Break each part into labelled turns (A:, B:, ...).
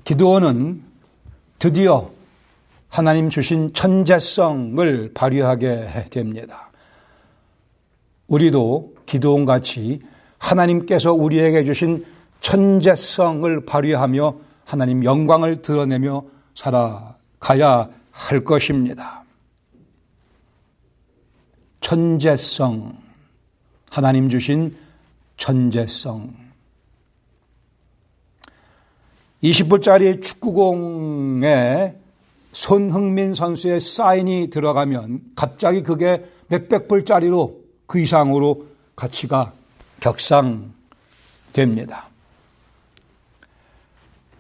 A: 기드온은 드디어 하나님 주신 천재성을 발휘하게 됩니다. 우리도 기드온같이 하나님께서 우리에게 주신 천재성을 발휘하며 하나님 영광을 드러내며 살아가야 할 것입니다. 천재성, 하나님 주신 천재성. 20불짜리 축구공에 손흥민 선수의 사인이 들어가면 갑자기 그게 몇백 불짜리로 그 이상으로 가치가 격상됩니다.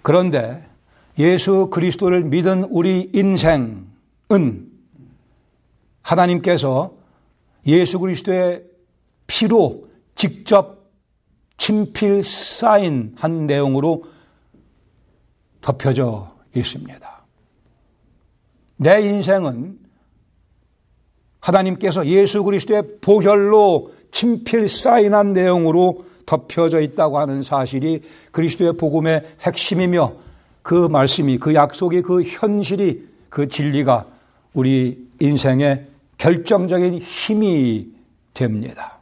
A: 그런데 예수 그리스도를 믿은 우리 인생은 하나님께서 예수 그리스도의 피로 직접 친필 사인한 내용으로 덮여져 있습니다. 내 인생은 하나님께서 예수 그리스도의 보혈로 친필 사인한 내용으로 덮여져 있다고 하는 사실이 그리스도의 복음의 핵심이며 그 말씀이, 그 약속이, 그 현실이, 그 진리가 우리 인생의 결정적인 힘이 됩니다.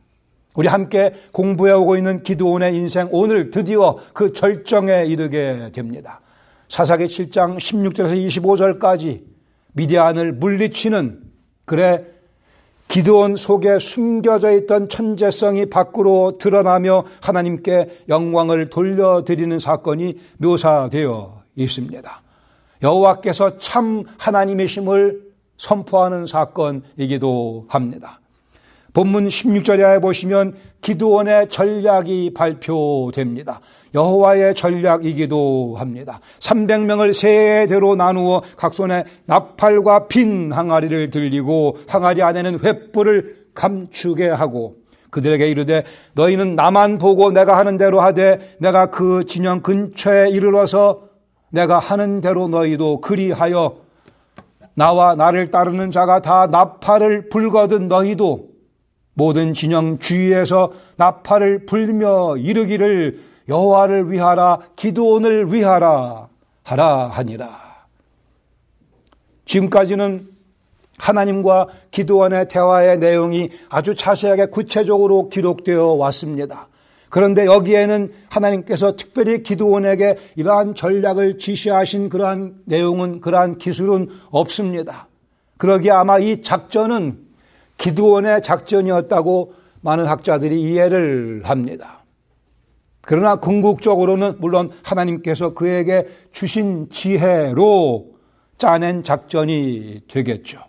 A: 우리 함께 공부해오고 있는 기드온의 인생, 오늘 드디어 그 절정에 이르게 됩니다. 사사기 7장 16절에서 25절까지 미디안을 물리치는, 그래 기드온 속에 숨겨져 있던 천재성이 밖으로 드러나며 하나님께 영광을 돌려드리는 사건이 묘사되어 있습니다. 여호와께서 참 하나님이심을 선포하는 사건이기도 합니다. 본문 16절에 보시면 기드온의 전략이 발표됩니다. 여호와의 전략이기도 합니다. 300명을 세 대로 나누어 각 손에 나팔과 빈 항아리를 들리고 항아리 안에는 횃불을 감추게 하고 그들에게 이르되 너희는 나만 보고 내가 하는 대로 하되 내가 그 진영 근처에 이르러서 내가 하는 대로 너희도 그리하여 나와 나를 따르는 자가 다 나팔을 불거든 너희도 모든 진영 주위에서 나팔을 불며 이르기를 여호와를 위하라 기드온을 위하라 하라 하니라. 지금까지는 하나님과 기드온의 대화의 내용이 아주 자세하게 구체적으로 기록되어 왔습니다. 그런데 여기에는 하나님께서 특별히 기드온에게 이러한 전략을 지시하신 그러한 내용은, 그러한 기술은 없습니다. 그러기에 아마 이 작전은 기드온의 작전이었다고 많은 학자들이 이해를 합니다. 그러나 궁극적으로는 물론 하나님께서 그에게 주신 지혜로 짜낸 작전이 되겠죠.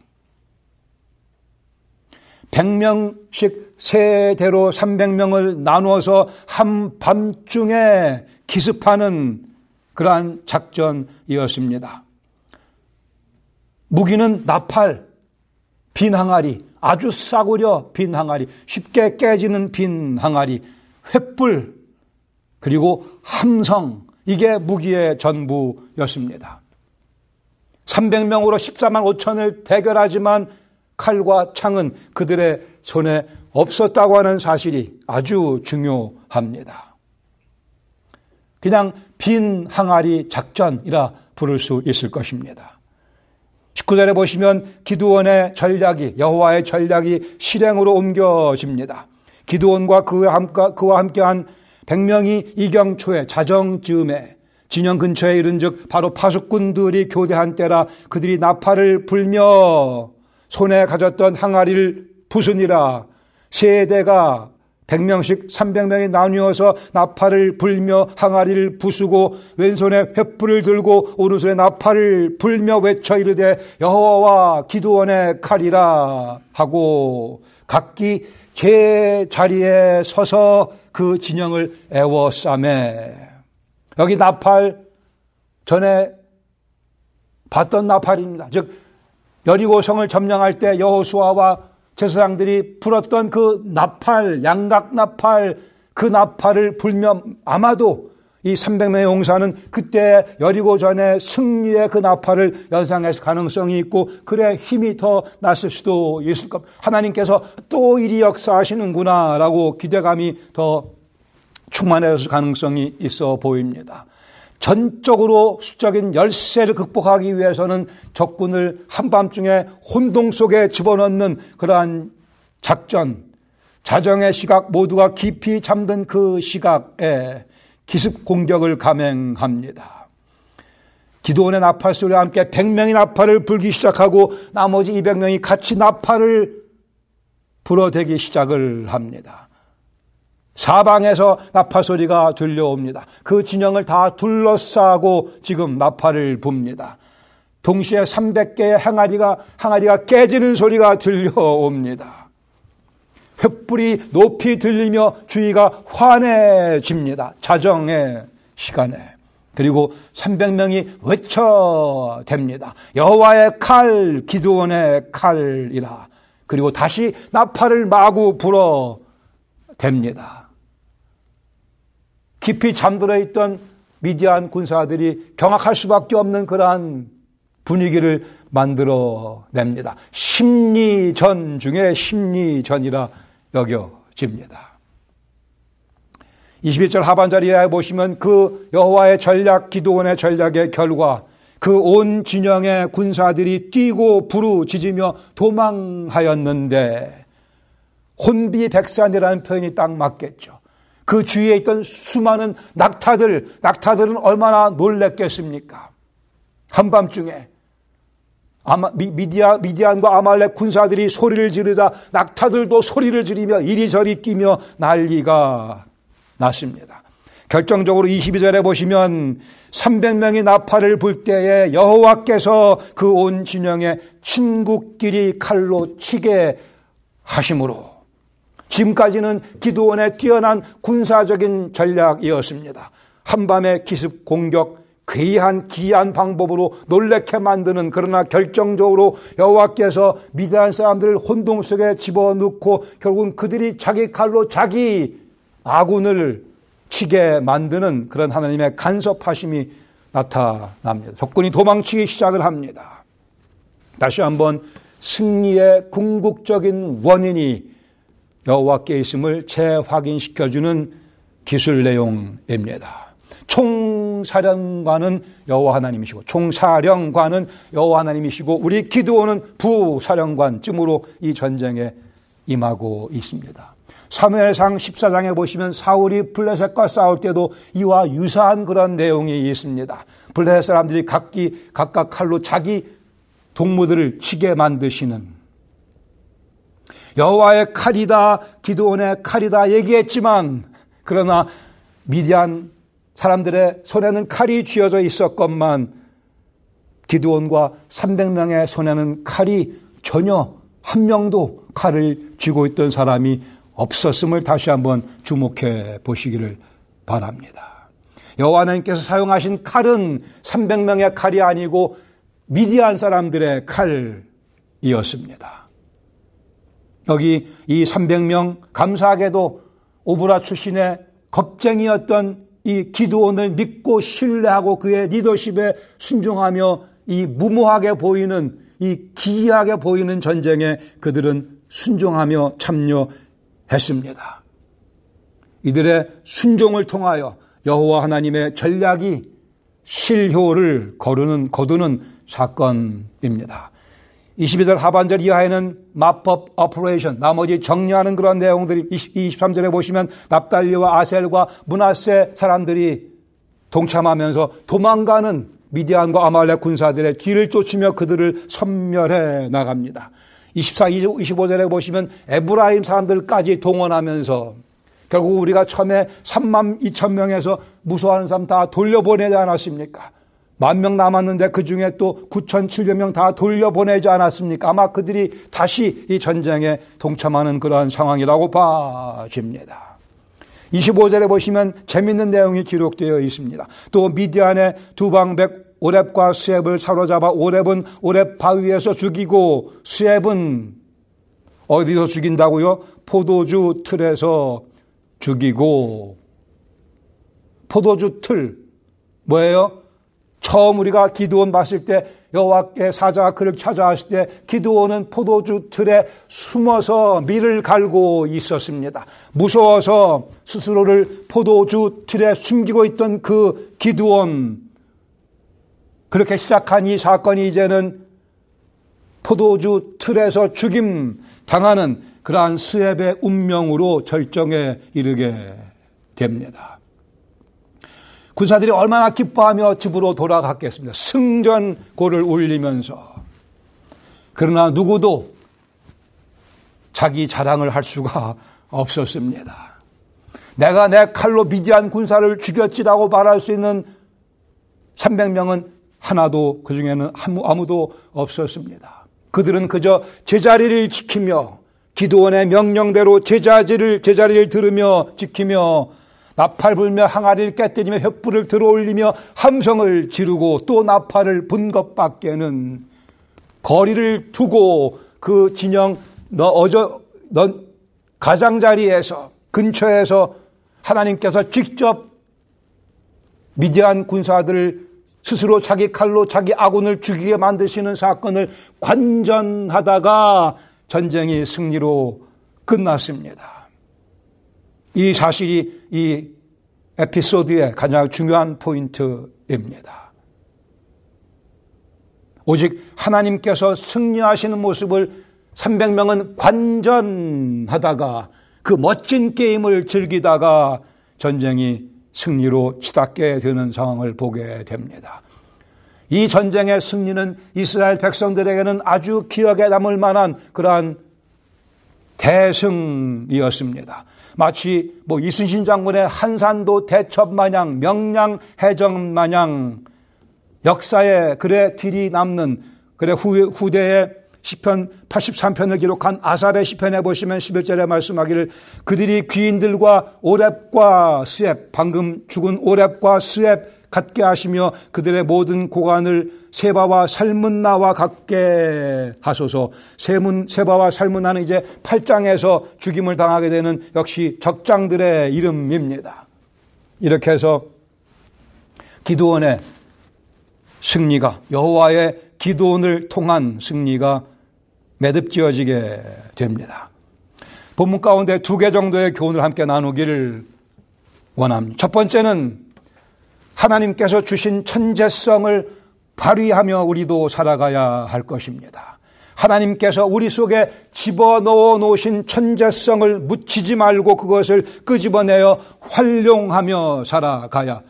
A: 100명씩 세 대로 300명을 나누어서 한밤중에 기습하는 그러한 작전이었습니다. 무기는 나팔, 빈 항아리, 아주 싸구려 빈 항아리, 쉽게 깨지는 빈 항아리, 횃불, 그리고 함성, 이게 무기의 전부였습니다. 300명으로 14만 5천을 대결하지만 칼과 창은 그들의 손에 없었다고 하는 사실이 아주 중요합니다. 그냥 빈 항아리 작전이라 부를 수 있을 것입니다. 19절에 보시면 기드온의 전략이, 여호와의 전략이 실행으로 옮겨집니다. 기드온과 그와 함께한 100명이 이경초에 자정쯤에 진영 근처에 이른 즉 바로 파수꾼들이 교대한 때라 그들이 나팔을 불며 손에 가졌던 항아리를 부수니라. 세 대가 100명씩 300명이 나뉘어서 나팔을 불며 항아리를 부수고 왼손에 횃불을 들고 오른손에 나팔을 불며 외쳐 이르되 여호와와 기드온의 칼이라 하고 각기 제 자리에 서서 그 진영을 에워싸매. 여기 나팔 전에 봤던 나팔입니다. 즉 여리고성을 점령할 때 여호수아와 제사장들이 불었던 그 나팔, 양각 나팔, 그 나팔을 불며 아마도 이 300명의 용사는 그때 여리고전의 승리의 그 나팔을 연상했을 가능성이 있고 그래 힘이 더 났을 수도 있을 겁니다. 하나님께서 또 이리 역사하시는구나 라고 기대감이 더 충만했을 가능성이 있어 보입니다. 전적으로 수적인 열세를 극복하기 위해서는 적군을 한밤중에 혼동 속에 집어넣는 그러한 작전, 자정의 시각 모두가 깊이 잠든 그 시각에 기습 공격을 감행합니다. 기드온의 나팔 소리와 함께 100명이 나팔을 불기 시작하고 나머지 200명이 같이 나팔을 불어대기 시작을 합니다. 사방에서 나팔 소리가 들려옵니다. 그 진영을 다 둘러싸고 지금 나팔을 붑니다. 동시에 300개의 항아리가 깨지는 소리가 들려옵니다. 횃불이 높이 들리며 주위가 환해집니다. 자정의 시간에. 그리고 300명이 외쳐댑니다. 여호와의 칼, 기드온의 칼이라. 그리고 다시 나팔을 마구 불어댑니다. 깊이 잠들어 있던 미디안 군사들이 경악할 수밖에 없는 그러한 분위기를 만들어냅니다. 심리전 중에 심리전이라 여겨집니다. 21절 하반절에 보시면 그 여호와의 전략, 기드온의 전략의 결과, 그 온 진영의 군사들이 뛰고 부르짖으며 도망하였는데, 혼비백산이라는 표현이 딱 맞겠죠. 그 주위에 있던 수많은 낙타들은 얼마나 놀랬겠습니까? 한밤중에 미디안과 아말렉 군사들이 소리를 지르자 낙타들도 소리를 지르며 이리저리 뛰며 난리가 났습니다. 결정적으로 22절에 보시면 300명이 나팔을 불 때에 여호와께서 그 온 진영에 친구끼리 칼로 치게 하심으로, 지금까지는 기드온의 뛰어난 군사적인 전략이었습니다. 한밤의 기습 공격, 괴이한 기이한 방법으로 놀래게 만드는, 그러나 결정적으로 여호와께서 미디안 사람들을 혼동 속에 집어넣고 결국은 그들이 자기 칼로 자기 아군을 치게 만드는 그런 하나님의 간섭하심이 나타납니다. 적군이 도망치기 시작을 합니다. 다시 한번 승리의 궁극적인 원인이 여호와께 있음을 재확인시켜주는 기술 내용입니다. 총사령관은 여호와 하나님이시고, 총사령관은 여호와 하나님이시고, 우리 기드온은 부사령관쯤으로 이 전쟁에 임하고 있습니다. 사무엘상 14장에 보시면 사울이 블레셋과 싸울 때도 이와 유사한 그런 내용이 있습니다. 블레셋 사람들이 각각 칼로 자기 동무들을 치게 만드시는, 여호와의 칼이다, 기드온의 칼이다 얘기했지만, 그러나 미디안 사람들의 손에는 칼이 쥐어져 있었건만 기드온과 300명의 손에는 칼이 전혀 한 명도 칼을 쥐고 있던 사람이 없었음을 다시 한번 주목해 보시기를 바랍니다. 여호와 하나님께서 사용하신 칼은 300명의 칼이 아니고 미디안 사람들의 칼이었습니다. 여기 이 300명, 감사하게도 오브라 출신의 겁쟁이였던 이 기드온을 믿고 신뢰하고 그의 리더십에 순종하며 이 무모하게 보이는, 이 기이하게 보이는 전쟁에 그들은 순종하며 참여했습니다. 이들의 순종을 통하여 여호와 하나님의 전략이 실효를 거두는 사건입니다. 22절 하반절 이하에는 마법 오퍼레이션, 나머지 정리하는 그런 내용들이 23절에 보시면 납달리와 아셀과 므낫세 사람들이 동참하면서 도망가는 미디안과 아말렉 군사들의 뒤를 쫓으며 그들을 섬멸해 나갑니다. 24, 25절에 보시면 에브라임 사람들까지 동원하면서 결국 우리가 처음에 3만 2천 명에서 무서워하는 사람 다 돌려보내지 않았습니까? 10,000명 남았는데 그 중에 또 9,700명 다 돌려보내지 않았습니까? 아마 그들이 다시 이 전쟁에 동참하는 그러한 상황이라고 봐집니다. 25절에 보시면 재밌는 내용이 기록되어 있습니다. 또 미디안의 두방백 오렙과 스엡을 사로잡아 오렙은 오렙 바위에서 죽이고 스엡은 어디서 죽인다고요? 포도주 틀에서 죽이고. 포도주 틀 뭐예요? 처음 우리가 기드온 봤을 때 여호와의 사자가 그를 찾아왔을 때 기드온은 포도주 틀에 숨어서 밀을 갈고 있었습니다. 무서워서 스스로를 포도주 틀에 숨기고 있던 그 기드온, 그렇게 시작한 이 사건이 이제는 포도주 틀에서 죽임 당하는 그러한 스앱의 운명으로 절정에 이르게 됩니다. 군사들이 얼마나 기뻐하며 집으로 돌아갔겠습니까? 승전고를 울리면서. 그러나 누구도 자기 자랑을 할 수가 없었습니다. 내가 내 칼로 미디안 군사를 죽였지라고 말할 수 있는 300명은 하나도, 그 중에는 아무도 없었습니다. 그들은 그저 제자리를 지키며 기드온의 명령대로 제자리를 들으며 지키며 나팔 불며 항아리를 깨뜨리며 횃불을 들어올리며 함성을 지르고 또 나팔을 분 것밖에는, 거리를 두고 그 진영 너 가장자리에서 근처에서 하나님께서 직접 미디안 군사들을 스스로 자기 칼로 자기 아군을 죽이게 만드시는 사건을 관전하다가 전쟁이 승리로 끝났습니다. 이 사실이 이 에피소드의 가장 중요한 포인트입니다. 오직 하나님께서 승리하시는 모습을 300명은 관전하다가 그 멋진 게임을 즐기다가 전쟁이 승리로 치닫게 되는 상황을 보게 됩니다. 이 전쟁의 승리는 이스라엘 백성들에게는 아주 기억에 남을 만한 그러한 대승이었습니다. 마치 이순신 장군의 한산도 대첩 마냥, 명량해전 마냥 역사에 그래 길이 남는, 그래 후대에 시편 83편을 기록한 아삽의 시편에 보시면 11절에 말씀하기를 그들이 귀인들과 오렙과 스앱, 방금 죽은 오렙과 스앱 같게 하시며 그들의 모든 고관을 세바와 살문나와 같게 하소서. 세바와 살문나는 이제 8장에서 죽임을 당하게 되는 역시 적장들의 이름입니다. 이렇게 해서 기드온의 승리가, 여호와의 기드온을 통한 승리가 매듭지어지게 됩니다. 본문 가운데 2개 정도의 교훈을 함께 나누기를 원합니다. 첫 번째는 하나님께서 주신 천재성을 발휘하며 우리도 살아가야 할 것입니다. 하나님께서 우리 속에 집어넣어 놓으신 천재성을 묻히지 말고 그것을 끄집어내어 활용하며 살아가야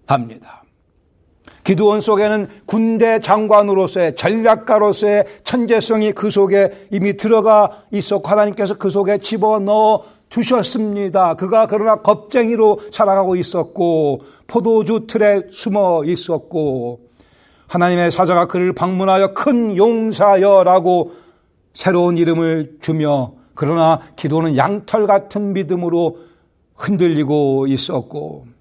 A: 합니다. 기드온 속에는 군대 장관으로서의, 전략가로서의 천재성이 그 속에 이미 들어가 있었고 하나님께서 그 속에 집어넣어 두셨습니다. 그가 그러나 겁쟁이로 살아가고 있었고 포도주 틀에 숨어 있었고 하나님의 사자가 그를 방문하여 큰 용사여라고 새로운 이름을 주며, 그러나 기도는 양털 같은 믿음으로 흔들리고 있었고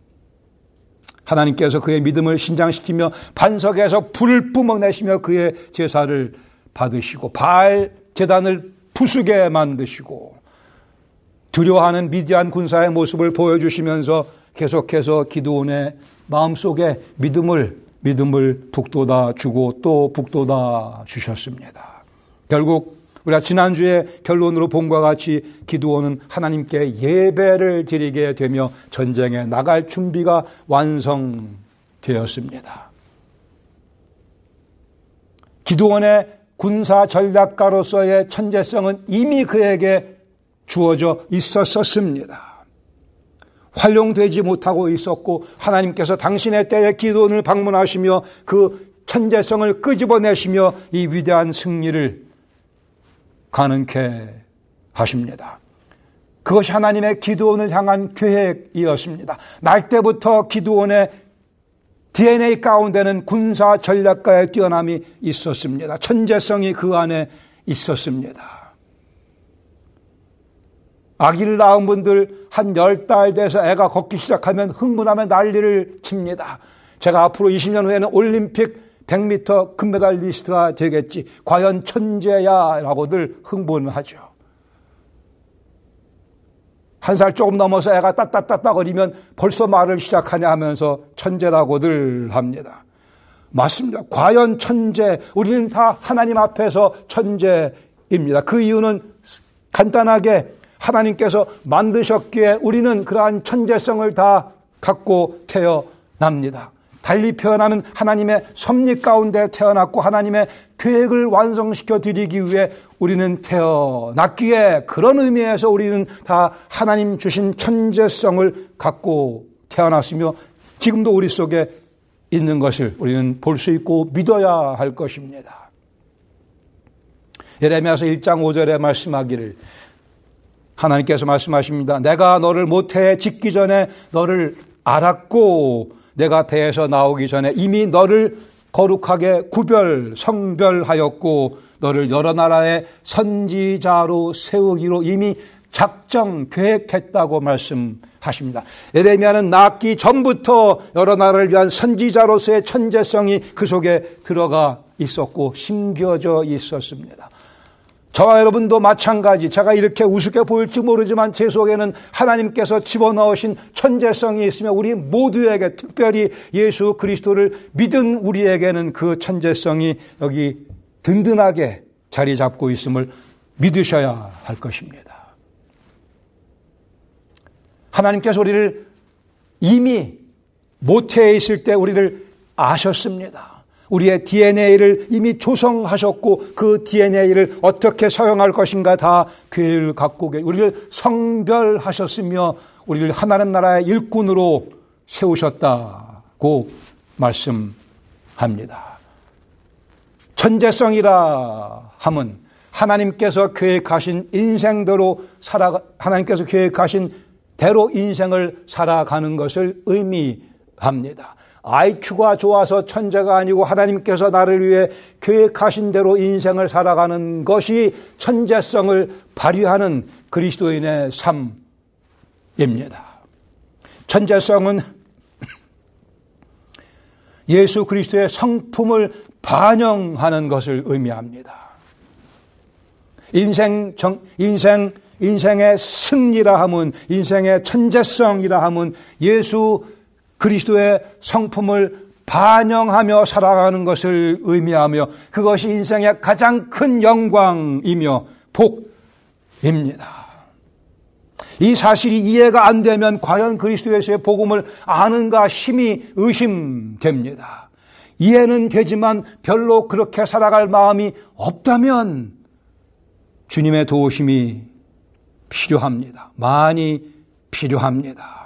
A: 하나님께서 그의 믿음을 신장시키며 반석에서 불을 뿜어내시며 그의 제사를 받으시고 바알 제단을 부수게 만드시고 두려워하는 미디안 군사의 모습을 보여주시면서 계속해서 기드온의 마음속에 믿음을 북돋아 주고 또 북돋아 주셨습니다. 결국 우리가 지난주에 결론으로 본 것과 같이 기드온은 하나님께 예배를 드리게 되며 전쟁에 나갈 준비가 완성되었습니다. 기드온의 군사 전략가로서의 천재성은 이미 그에게 주어져 있었습니다. 활용되지 못하고 있었고 하나님께서 당신의 때에 기드온을 방문하시며 그 천재성을 끄집어내시며 이 위대한 승리를 가능케 하십니다. 그것이 하나님의 기드온을 향한 계획이었습니다. 날 때부터 기드온의 DNA 가운데는 군사 전략가의 뛰어남이 있었습니다. 천재성이 그 안에 있었습니다. 아기를 낳은 분들 한 10달 돼서 애가 걷기 시작하면 흥분하며 난리를 칩니다. 제가 앞으로 20년 후에는 올림픽 100m 금메달리스트가 되겠지. 과연 천재야 라고들 흥분을 하죠. 한 살 조금 넘어서 애가 따따따따거리면 벌써 말을 시작하냐 하면서 천재라고들 합니다. 맞습니다. 과연 천재, 우리는 다 하나님 앞에서 천재입니다. 그 이유는 간단하게 하나님께서 만드셨기에 우리는 그러한 천재성을 다 갖고 태어납니다. 달리 표현하면 하나님의 섭리 가운데 태어났고 하나님의 계획을 완성시켜 드리기 위해 우리는 태어났기에 그런 의미에서 우리는 다 하나님 주신 천재성을 갖고 태어났으며 지금도 우리 속에 있는 것을 우리는 볼 수 있고 믿어야 할 것입니다. 예레미야서 1장 5절에 말씀하기를 하나님께서 말씀하십니다. 내가 너를 모태에 짓기 전에 너를 알았고 내가 배에서 나오기 전에 이미 너를 거룩하게 성별하였고 너를 여러 나라의 선지자로 세우기로 이미 작정 계획했다고 말씀하십니다. 예레미야는 낳기 전부터 여러 나라를 위한 선지자로서의 천재성이 그 속에 들어가 있었고 심겨져 있었습니다. 저와 여러분도 마찬가지. 제가 이렇게 우습게 보일지 모르지만 제 속에는 하나님께서 집어넣으신 천재성이 있으며 우리 모두에게 특별히 예수 그리스도를 믿은 우리에게는 그 천재성이 여기 든든하게 자리 잡고 있음을 믿으셔야 할 것입니다. 하나님께서 우리를 이미 모태에 있을 때 우리를 아셨습니다. 우리의 DNA를 이미 조성하셨고 그 DNA를 어떻게 사용할 것인가 다 계획을 갖고 우리를 성별하셨으며 우리를 하나님 나라의 일꾼으로 세우셨다고 말씀합니다. 천재성이라 함은 하나님께서 계획하신 인생대로 하나님께서 계획하신 대로 인생을 살아가는 것을 의미합니다. IQ가 좋아서 천재가 아니고 하나님께서 나를 위해 계획하신 대로 인생을 살아가는 것이 천재성을 발휘하는 그리스도인의 삶입니다. 천재성은 예수 그리스도의 성품을 반영하는 것을 의미합니다. 인생의 승리라 함은, 인생의 천재성이라 함은 예수 그리스도의 성품을 반영하며 살아가는 것을 의미하며 그것이 인생의 가장 큰 영광이며 복입니다. 이 사실이 이해가 안 되면 과연 그리스도 예수의 복음을 아는가 심히 의심됩니다. 이해는 되지만 별로 그렇게 살아갈 마음이 없다면 주님의 도우심이 필요합니다. 많이 필요합니다.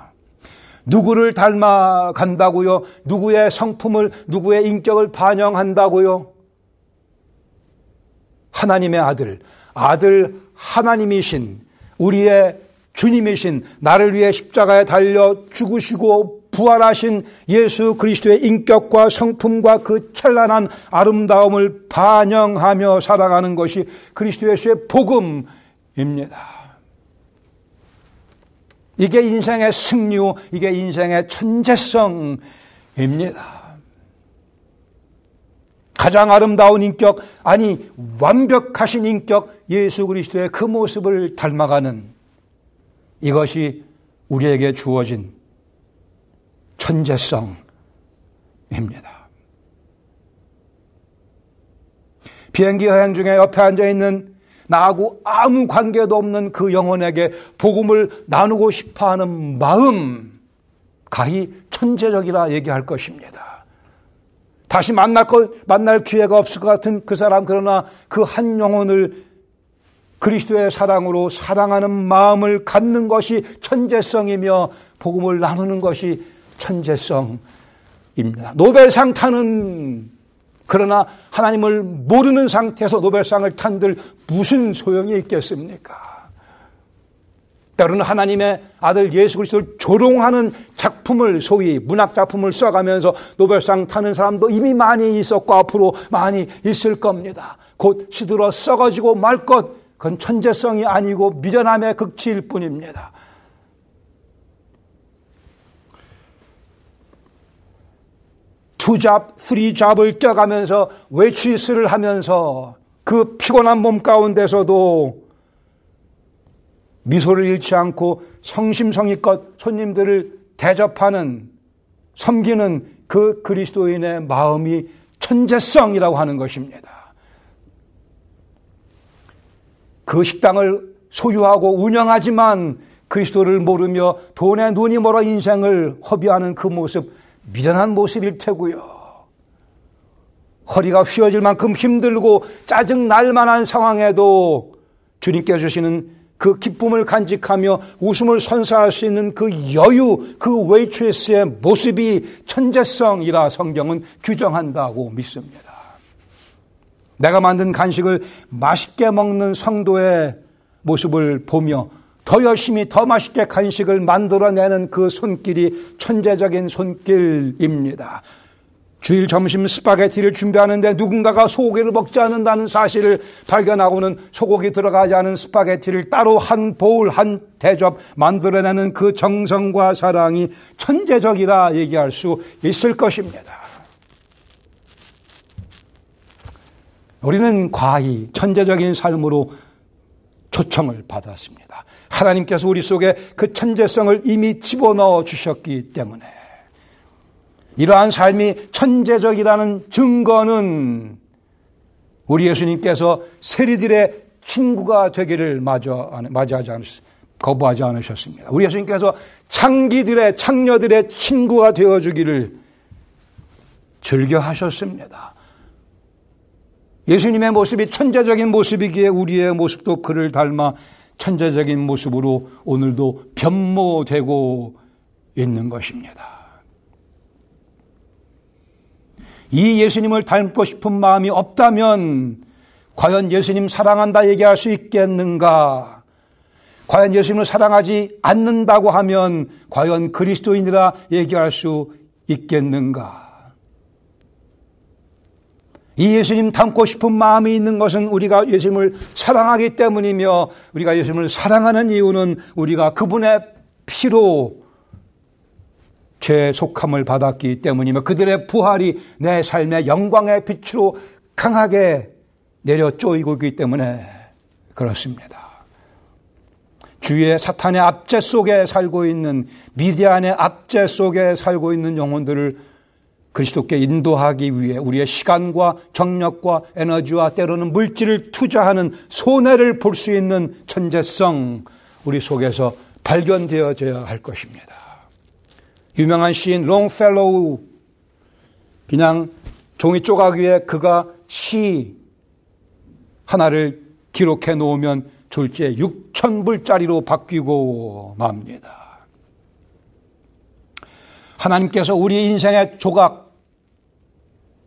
A: 누구를 닮아간다고요? 누구의 성품을, 누구의 인격을 반영한다고요? 하나님의 아들 하나님이신 우리의 주님이신 나를 위해 십자가에 달려 죽으시고 부활하신 예수 그리스도의 인격과 성품과 그 찬란한 아름다움을 반영하며 살아가는 것이 그리스도 예수의 복음입니다. 이게 인생의 승리요, 이게 인생의 천재성입니다. 가장 아름다운 인격, 아니 완벽하신 인격 예수 그리스도의 그 모습을 닮아가는 이것이 우리에게 주어진 천재성입니다. 비행기 여행 중에 옆에 앉아있는 나하고 아무 관계도 없는 그 영혼에게 복음을 나누고 싶어하는 마음, 가히 천재적이라 얘기할 것입니다. 다시 만날 기회가 없을 것 같은 그 사람, 그러나 그 한 영혼을 그리스도의 사랑으로 사랑하는 마음을 갖는 것이 천재성이며 복음을 나누는 것이 천재성입니다. 노벨상 타는, 그러나 하나님을 모르는 상태에서 노벨상을 탄들 무슨 소용이 있겠습니까? 때로는 하나님의 아들 예수 그리스도를 조롱하는 작품을, 소위 문학 작품을 써가면서 노벨상 타는 사람도 이미 많이 있었고 앞으로 많이 있을 겁니다. 곧 시들어 썩어지고 말 것, 그건 천재성이 아니고 미련함의 극치일 뿐입니다. 투잡, 쓰리잡을 껴가면서 웨이트리스를 하면서 그 피곤한 몸 가운데서도 미소를 잃지 않고 성심성의껏 손님들을 대접하는 섬기는 그 그리스도인의 마음이 천재성이라고 하는 것입니다. 그 식당을 소유하고 운영하지만 그리스도를 모르며 돈에 눈이 멀어 인생을 허비하는 그 모습, 미련한 모습일 테고요. 허리가 휘어질 만큼 힘들고 짜증 날 만한 상황에도 주님께 주시는 그 기쁨을 간직하며 웃음을 선사할 수 있는 그 여유, 그 웨이트레스의 모습이 천재성이라 성경은 규정한다고 믿습니다. 내가 만든 간식을 맛있게 먹는 성도의 모습을 보며 더 열심히 더 맛있게 간식을 만들어내는 그 손길이 천재적인 손길입니다. 주일 점심 스파게티를 준비하는데 누군가가 소고기를 먹지 않는다는 사실을 발견하고는 소고기 들어가지 않은 스파게티를 따로 한 보울, 한 대접 만들어내는 그 정성과 사랑이 천재적이라 얘기할 수 있을 것입니다. 우리는 과히 천재적인 삶으로 초청을 받았습니다. 하나님께서 우리 속에 그 천재성을 이미 집어넣어 주셨기 때문에 이러한 삶이 천재적이라는 증거는 우리 예수님께서 세리들의 친구가 되기를 거부하지 않으셨습니다. 우리 예수님께서 창녀들의 친구가 되어주기를 즐겨하셨습니다. 예수님의 모습이 천재적인 모습이기에 우리의 모습도 그를 닮아 천재적인 모습으로 오늘도 변모되고 있는 것입니다. 이 예수님을 닮고 싶은 마음이 없다면 과연 예수님 사랑한다 얘기할 수 있겠는가? 과연 예수님을 사랑하지 않는다고 하면 과연 그리스도인이라 얘기할 수 있겠는가? 이 예수님 닮고 싶은 마음이 있는 것은 우리가 예수님을 사랑하기 때문이며 우리가 예수님을 사랑하는 이유는 우리가 그분의 피로 죄의 속함을 받았기 때문이며 그들의 부활이 내 삶의 영광의 빛으로 강하게 내려 쪼이고 있기 때문에 그렇습니다. 주의 사탄의 압제 속에 살고 있는 미디안의 압제 속에 살고 있는 영혼들을 그리스도께 인도하기 위해 우리의 시간과 정력과 에너지와 때로는 물질을 투자하는 손해를 볼 수 있는 천재성 우리 속에서 발견되어져야 할 것입니다. 유명한 시인 롱펠로우 그냥 종이 조각 위에 그가 시 하나를 기록해 놓으면 졸지에 6,000불짜리로 바뀌고 맙니다. 하나님께서 우리 인생의 조각,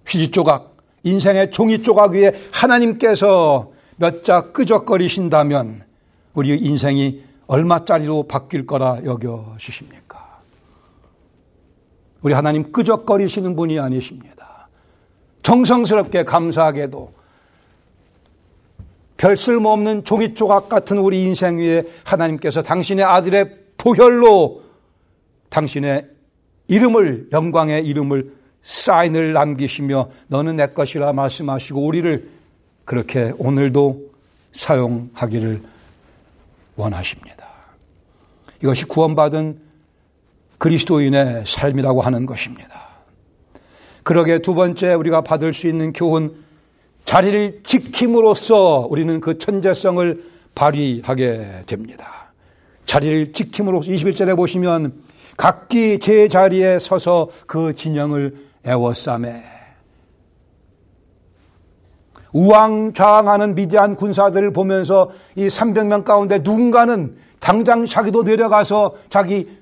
A: 휴지 조각, 인생의 종이 조각 위에 하나님께서 몇 자 끄적거리신다면 우리 인생이 얼마짜리로 바뀔 거라 여겨주십니까? 우리 하나님 끄적거리시는 분이 아니십니다. 정성스럽게 감사하게도 별 쓸모없는 종이 조각 같은 우리 인생 위에 하나님께서 당신의 아들의 보혈로 당신의 이름을, 영광의 이름을 사인을 남기시며 너는 내 것이라 말씀하시고 우리를 그렇게 오늘도 사용하기를 원하십니다. 이것이 구원받은 그리스도인의 삶이라고 하는 것입니다. 그러게 두 번째 우리가 받을 수 있는 교훈, 자리를 지킴으로써 우리는 그 천재성을 발휘하게 됩니다. 자리를 지킴으로써 21절에 보시면 각기 제 자리에 서서 그 진영을 애워싸매 우왕좌왕하는 미디안 군사들을 보면서 이 300명 가운데 누군가는 당장 자기도 내려가서 자기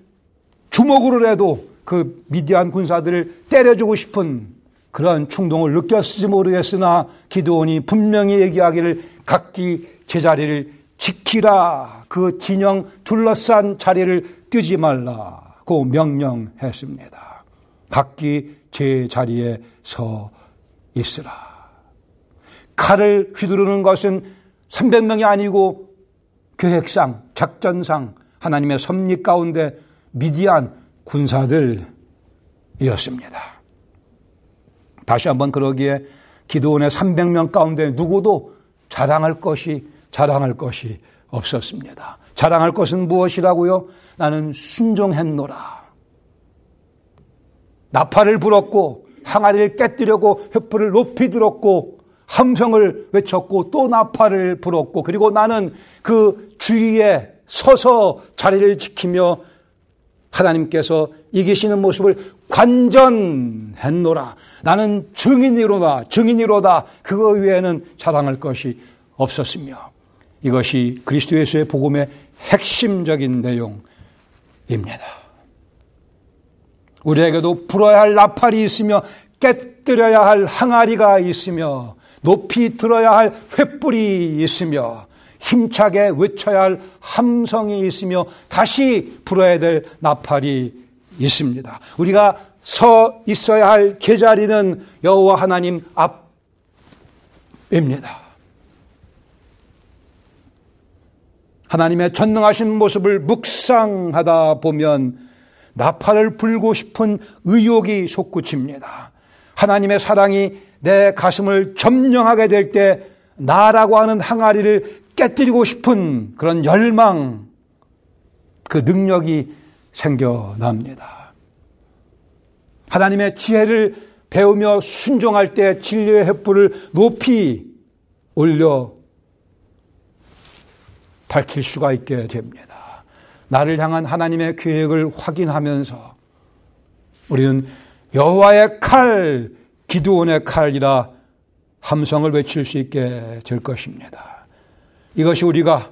A: 주먹으로라도 그 미디안 군사들을 때려주고 싶은 그런 충동을 느꼈을지 모르겠으나 기드온이 분명히 얘기하기를 각기 제자리를 지키라, 그 진영 둘러싼 자리를 뛰지 말라고 명령했습니다. 각기 제 자리에 서 있으라. 칼을 휘두르는 것은 300명이 아니고 계획상, 작전상 하나님의 섭리 가운데 미디안 군사들이었습니다. 다시 한번 그러기에 기드온의 300명 가운데 누구도 자랑할 것이 없었습니다. 자랑할 것은 무엇이라고요? 나는 순종했노라. 나팔을 불었고 항아리를 깨뜨려고 횃불을 높이 들었고 함성을 외쳤고 또 나팔을 불었고 그리고 나는 그 주위에 서서 자리를 지키며 하나님께서 이기시는 모습을 관전했노라. 나는 증인이로다. 그거 외에는 자랑할 것이 없었으며 이것이 그리스도 예수의 복음의 핵심적인 내용입니다. 우리에게도 불어야 할 나팔이 있으며 깨뜨려야 할 항아리가 있으며 높이 들어야 할 횃불이 있으며 힘차게 외쳐야 할 함성이 있으며 다시 불어야 될 나팔이 있습니다. 우리가 서 있어야 할 제자리는 여호와 하나님 앞입니다. 하나님의 전능하신 모습을 묵상하다 보면 나팔을 불고 싶은 의욕이 솟구칩니다. 하나님의 사랑이 내 가슴을 점령하게 될 때 나라고 하는 항아리를 깨뜨리고 싶은 그런 열망, 그 능력이 생겨납니다. 하나님의 지혜를 배우며 순종할 때 진리의 횃불을 높이 올려 밝힐 수가 있게 됩니다. 나를 향한 하나님의 계획을 확인하면서 우리는 여호와의 칼, 기드온의 칼이라 함성을 외칠 수 있게 될 것입니다. 이것이 우리가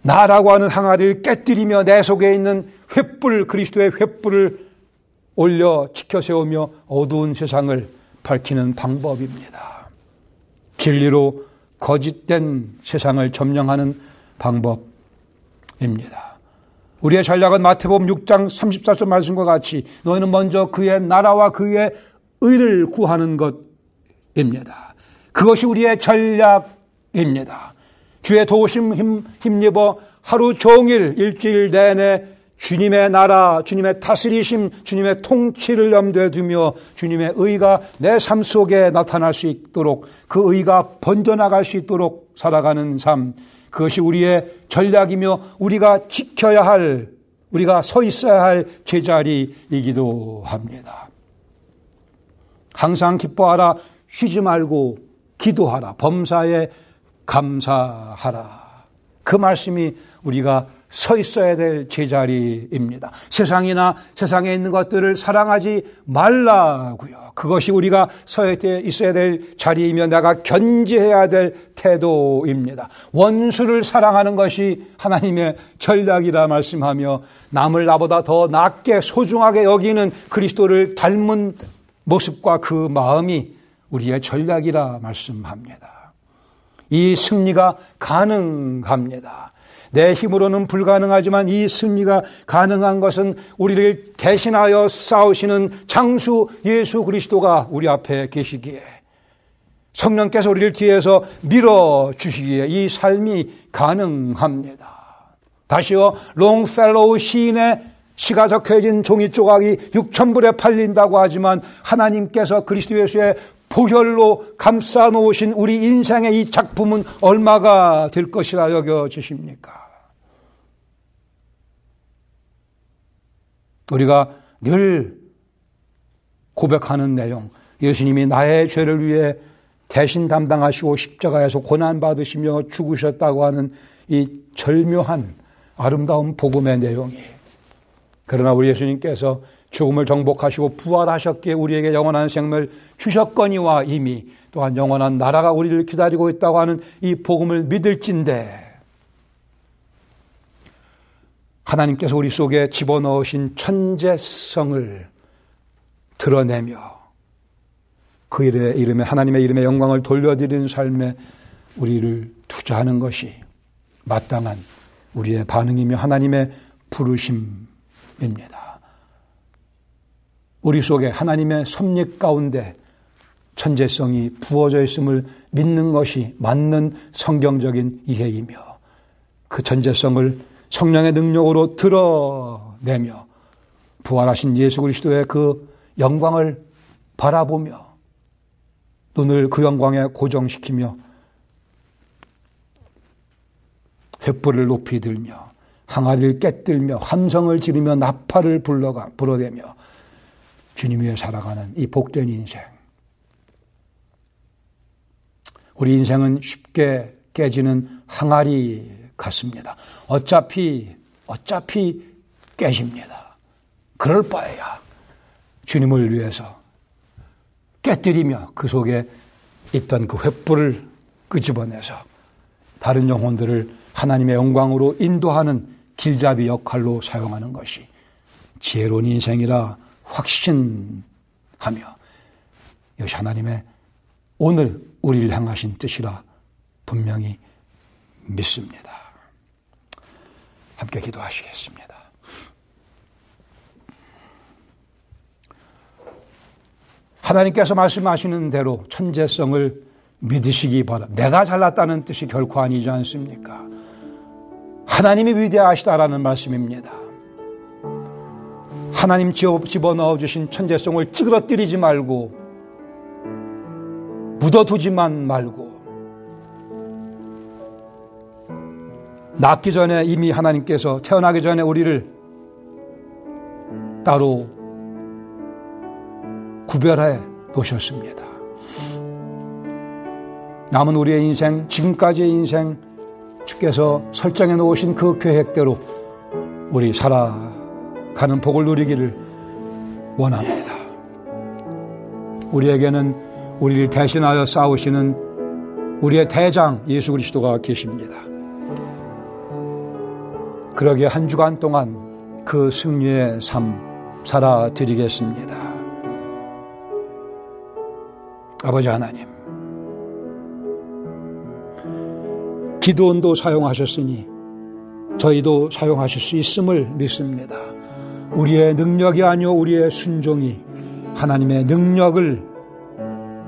A: 나라고 하는 항아리를 깨뜨리며 내 속에 있는 횃불, 그리스도의 횃불을 올려 지켜 세우며 어두운 세상을 밝히는 방법입니다. 진리로 거짓된 세상을 점령하는 방법입니다. 우리의 전략은 마태복음 6장 34절 말씀과 같이 너희는 먼저 그의 나라와 그의 의를 구하는 것입니다. 그것이 우리의 전략입니다. 주의 도우심 힘입어 하루 종일 일주일 내내 주님의 나라, 주님의 다스리심, 주님의 통치를 염두에 두며 주님의 의가 내 삶 속에 나타날 수 있도록 그 의가 번져나갈 수 있도록 살아가는 삶, 그것이 우리의 전략이며 우리가 지켜야 할, 우리가 서 있어야 할 제자리이기도 합니다. 항상 기뻐하라, 쉬지 말고 기도하라, 범사에 감사하라. 그 말씀이 우리가 서 있어야 될 제자리입니다. 세상이나 세상에 있는 것들을 사랑하지 말라고요. 그것이 우리가 서 있어야 될 자리이며 내가 견지해야 될 태도입니다. 원수를 사랑하는 것이 하나님의 전략이라 말씀하며 남을 나보다 더 낮게 소중하게 여기는 그리스도를 닮은 모습과 그 마음이 우리의 전략이라 말씀합니다. 이 승리가 가능합니다. 내 힘으로는 불가능하지만 이 승리가 가능한 것은 우리를 대신하여 싸우시는 장수 예수 그리스도가 우리 앞에 계시기에, 성령께서 우리를 뒤에서 밀어주시기에 이 삶이 가능합니다. 다시요, 롱펠로우 시인의 시가 적혀진 종이 조각이 6,000불에 팔린다고 하지만 하나님께서 그리스도 예수의 보혈로 감싸 놓으신 우리 인생의 이 작품은 얼마가 될 것이라 여겨지십니까? 우리가 늘 고백하는 내용, 예수님이 나의 죄를 위해 대신 담당하시고 십자가에서 고난받으시며 죽으셨다고 하는 이 절묘한 아름다운 복음의 내용이에요. 그러나 우리 예수님께서 죽음을 정복하시고 부활하셨기에 우리에게 영원한 생명을 주셨거니와 이미 또한 영원한 나라가 우리를 기다리고 있다고 하는 이 복음을 믿을진대 하나님께서 우리 속에 집어넣으신 천재성을 드러내며 그 이름에 하나님의 이름의 영광을 돌려드리는 삶에 우리를 투자하는 것이 마땅한 우리의 반응이며 하나님의 부르심입니다. 우리 속에 하나님의 섭리 가운데 천재성이 부어져 있음을 믿는 것이 맞는 성경적인 이해이며 그 천재성을 성령의 능력으로 드러내며 부활하신 예수 그리스도의 그 영광을 바라보며 눈을 그 영광에 고정시키며 횃불을 높이 들며 항아리를 깨뜨리며 함성을 지르며 나팔을 불어대며 주님 위에 살아가는 이 복된 인생. 우리 인생은 쉽게 깨지는 항아리 같습니다. 어차피 깨집니다. 그럴 바에야 주님을 위해서 깨뜨리며 그 속에 있던 그 횃불을 끄집어내서 다른 영혼들을 하나님의 영광으로 인도하는 길잡이 역할로 사용하는 것이 지혜로운 인생이라 확신하며 이것이 하나님의 오늘 우리를 향하신 뜻이라 분명히 믿습니다. 함께 기도하시겠습니다. 하나님께서 말씀하시는 대로 천재성을 믿으시기 바랍니다. 내가 잘났다는 뜻이 결코 아니지 않습니까? 하나님이 위대하시다라는 말씀입니다. 하나님 집어넣어 주신 천재성을 찌그러뜨리지 말고 묻어두지만 말고 낳기 전에 이미 하나님께서 태어나기 전에 우리를 따로 구별해 놓으셨습니다. 남은 우리의 인생, 지금까지의 인생 주께서 설정해 놓으신 그 계획대로 우리 살아가는 복을 누리기를 원합니다. 우리에게는 우리를 대신하여 싸우시는 우리의 대장 예수 그리스도가 계십니다. 그러기에 한 주간 동안 그 승리의 삶 살아드리겠습니다. 아버지 하나님, 기도원도 사용하셨으니 저희도 사용하실 수 있음을 믿습니다. 우리의 능력이 아니오 우리의 순종이 하나님의 능력을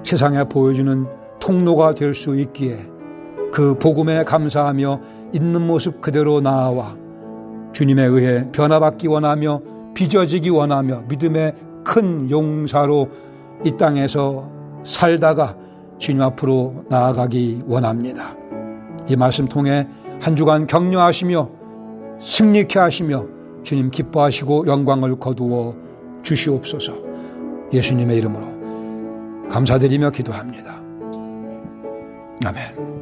A: 세상에 보여주는 통로가 될 수 있기에 그 복음에 감사하며 있는 모습 그대로 나아와 주님에 의해 변화받기 원하며 빚어지기 원하며 믿음의 큰 용사로 이 땅에서 살다가 주님 앞으로 나아가기 원합니다. 이 말씀 통해 한 주간 격려하시며 승리케 하시며 주님 기뻐하시고 영광을 거두어 주시옵소서. 예수님의 이름으로 감사드리며 기도합니다. 아멘.